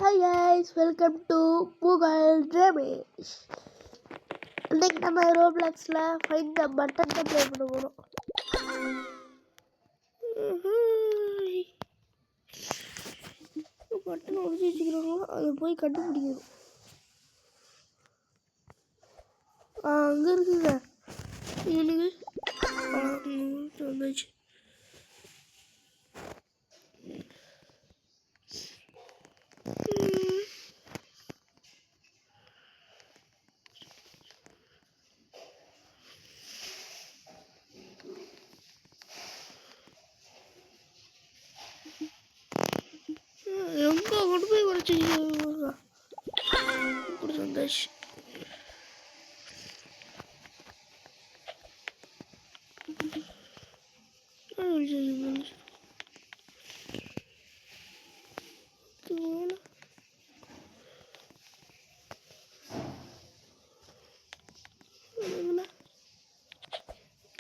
Hi guys, welcome to Google Ramesh. இன்னைக்கு நம்ம ரோப்ளாக்ஸ்ல find the button தான் ப்ளே பண்ண போறோம். பட்டன் ஒளிச்சு வச்சுக்கிறாங்களோ அதை போய் கண்டுபிடிக்கணும். அங்க இருக்குங்க இவனுக்கு வந்துச்சு. எங்க கொண்டு போய் உரைச்சி இப்படி Santhosh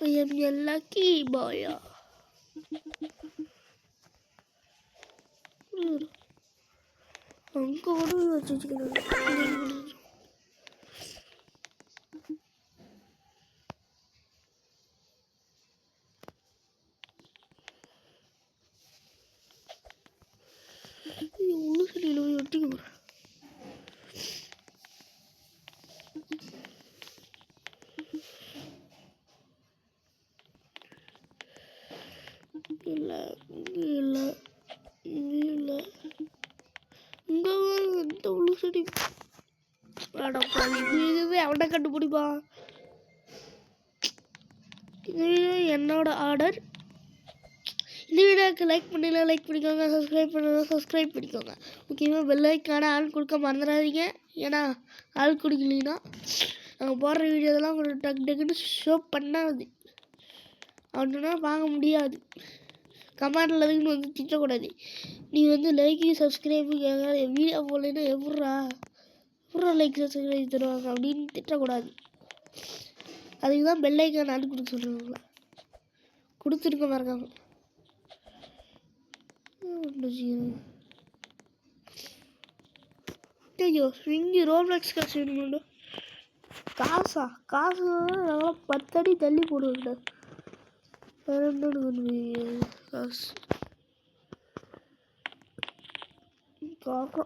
I am your lucky boy. அங்க கூட வச்சுக்கிறாங்க. ஒன்றும் சரியில்லை ஒட்டிக்க இல்லை இல்லை இல்லை இங்க எந்த ஒன்று சரி இதுவே அவனை கண்டுபிடிப்பா. இது என்னோட ஆர்டர். இந்த வீடியோக்கு லைக் பண்ணிக்கலாம், லைக் பண்ணிக்கோங்க. சப்ஸ்கிரைப் பண்ணலாம், சப்ஸ்கிரைப் பண்ணிக்கோங்க. முக்கியமாக பெல் ஐக்கான ஆள் கொடுக்க மறந்துடாதீங்க. ஏன்னா ஆள் கொடுக்கலீங்கன்னா நாங்கள் போடுற வீடியோதெல்லாம் உங்களுக்கு டக்கு டக்குன்னு ஷோ பண்ணாது அப்படின்னா வாங்க முடியாது. கமெண்டில் அதுக்குன்னு வந்து திட்டக்கூடாது. நீ வந்து லைக்கு சப்ஸ்கிரைபு வீடியோ போடலைன்னா எவ்வளோ லைக் சப்ஸ்கிரைப் தருவாங்க அப்படின்னு திட்டக்கூடாது. அதுக்கு தான் பெல் ஐக்கான் ஆள் கொடுக்க சொல்லுவாங்களா. கொடுத்துருக்க மறக்காம. ஐயோ இங்கே ரோப்ளாக்ஸ் காசு வேணுமாண்டா. காசா காசு நாங்களாம் 10 அடி தள்ளி போடுவோம்டா. வேற என்ன காசு காக்கா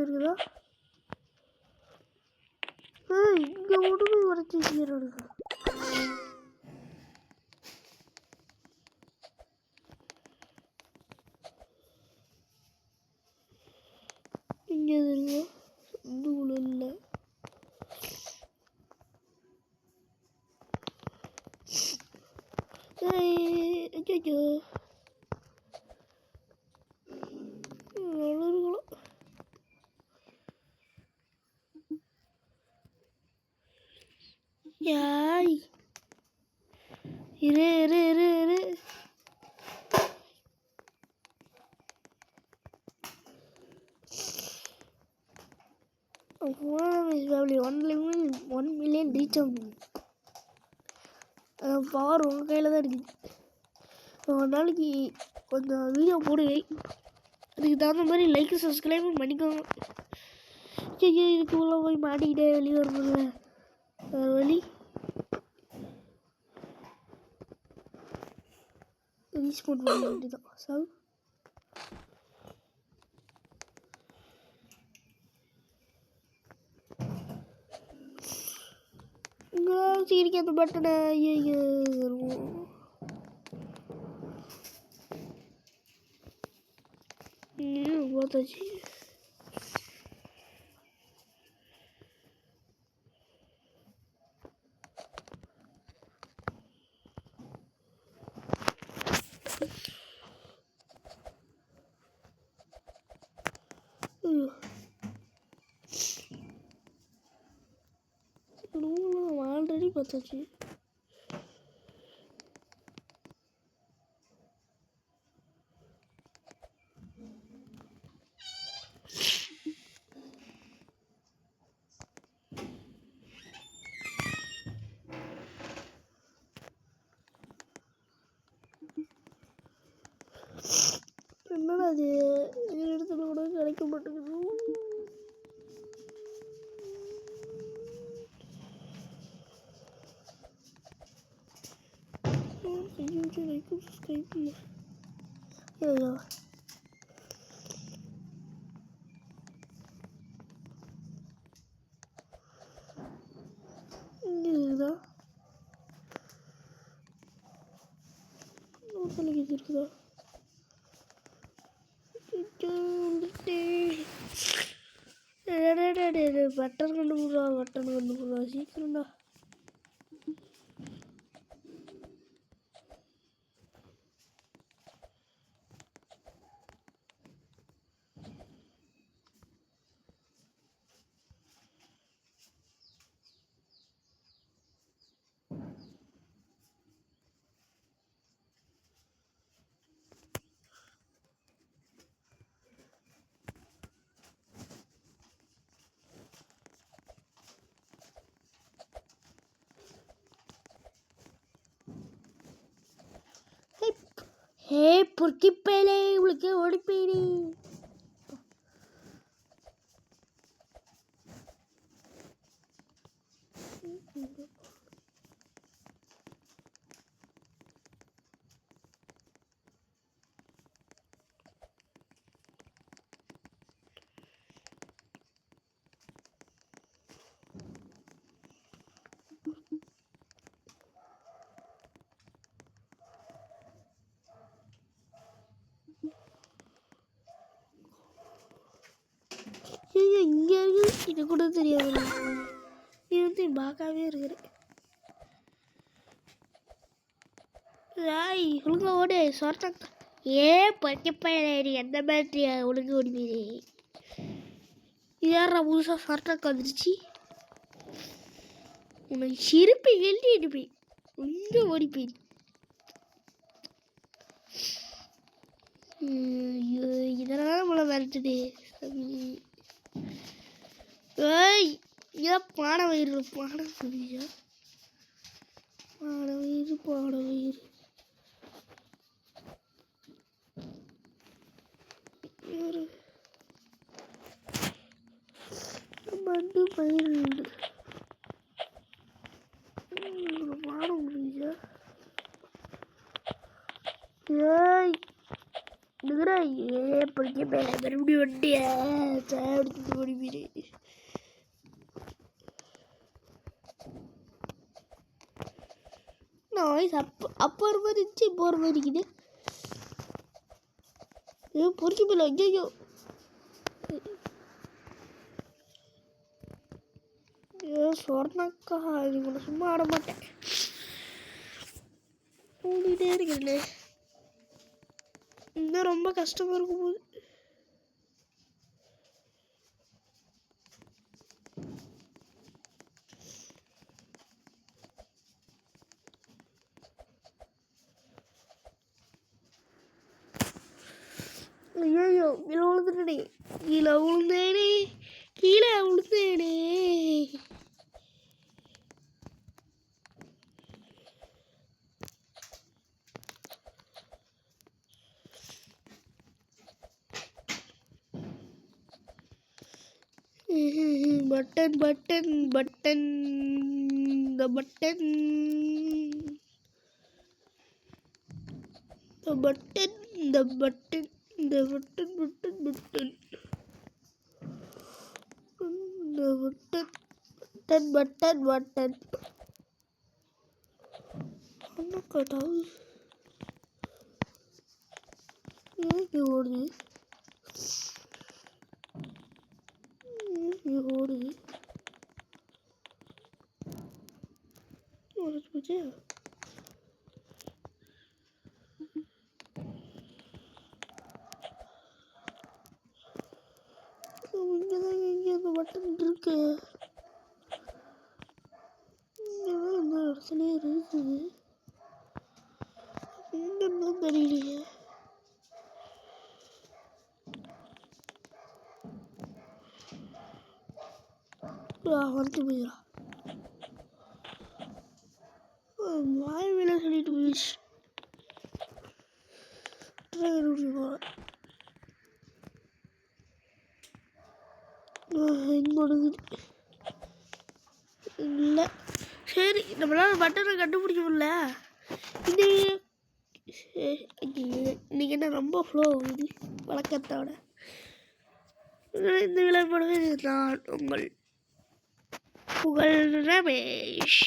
இருக்குதா? இங்கே மட்டும் போய் உரைச்சி வச்சுக்கிறானுங்க. இங்கே இருக்குதா? இதுக்குள்ள இல்லை. ஐயோ யாய் இரு இரு இரு இரு ஃபேமிலி 1 மில்லியன் ரீச் ஆகும். பவர் உங்கள் கையில் தான் இருக்குது. ஒரு நாளைக்கு கொஞ்சம் வீடியோ போடுவேன். அதுக்கு தகுந்த மாதிரி லைக்கு சப்ஸ்கிரைபும் பண்ணிக்கோங்க. ஐயோ இதுக்கு உள்ள போய் மாட்டிக்கிட்டே வெளியே வரும்போது வேறு வழி ரீஸ்போர்ட் பண்ண வேண்டியதான். சார் இங்கே சீரிக்க அந்த பட்டனை ஐயோ பார்த்தாச்சு. ஆல்ரெடி பார்த்தாச்சு. அது இடத்துல கூட கிடைக்க மாட்டேங்குது. இருக்குதா பட்டன் கொண்டு போடுறா சீக்கிரம்டா. ஹே பொறுக்கி பேலே உங்களுக்கு ஓடி போயிடு. இங்கே இருக்கு, இது கூட தெரியாது. இது வந்து பார்க்காவே இருக்கிறேன். ராய் ஒழுங்கா ஓடு சொர்த்தம். பொறுக்கப்பயிரு எந்த மாதிரி ஒழுங்கு ஓடிப்பீரு. யாரா புதுசாக சொர்த்தம் வந்துருச்சு. உனக்கு சிரிப்பு எழுதி எடுப்பேன். இங்கே ஓடிப்பேன். இதெல்லாம் நம்மளை விரட்டுது. ஏய் இதான் பாடவயிறு பாடவயிறு பாடவயிறு மண்டு பயிர் பாட முடியா. ஏய் படிக்க மேல மறுபடியும் வண்டியா எடுத்து ஓடிப்பீரு. வாய்ஸ் அப்போ ஒரு மாதிரி இருந்துச்சு, இப்போ ஒரு மாதிரி இருக்குது. பொறிக்க போயில. ஐயோ சொர்ணக்கா இது கூட சும்மா ஆட மாட்டேன். ஓடிட்டே இருக்கிறேன். இன்னும் ரொம்ப கஷ்டமா இருக்கும் போது. ஐயோ கீழே விழுந்துட்டேனே, கீழே விழுந்தேனே. Button button button the button the button the button the button button button the button button button என்ன கட்டாவு ஏன் ஓடுது ஓடுது ஓடுது பூஜா இங்கதான் எங்க அந்த பட்டன் இருக்கு இங்கதான் இந்த இடத்துல இருக்குது இன்னும் தெரியலையே வந்து போயிடா வாய் வேலை சொல்லிட்டு போயிடுச்சு. எங்கே ஒடுங்குது இல்லை. சரி நம்மளால் பட்டனை கண்டுபிடிக்க முடியல. இது இன்றைக்கி என்ன ரொம்ப ஃப்ளோ ஆகுது வழக்கத்தோட. இந்த விளையாடுவது நான் உங்கள் புகழ் ரமேஷ்.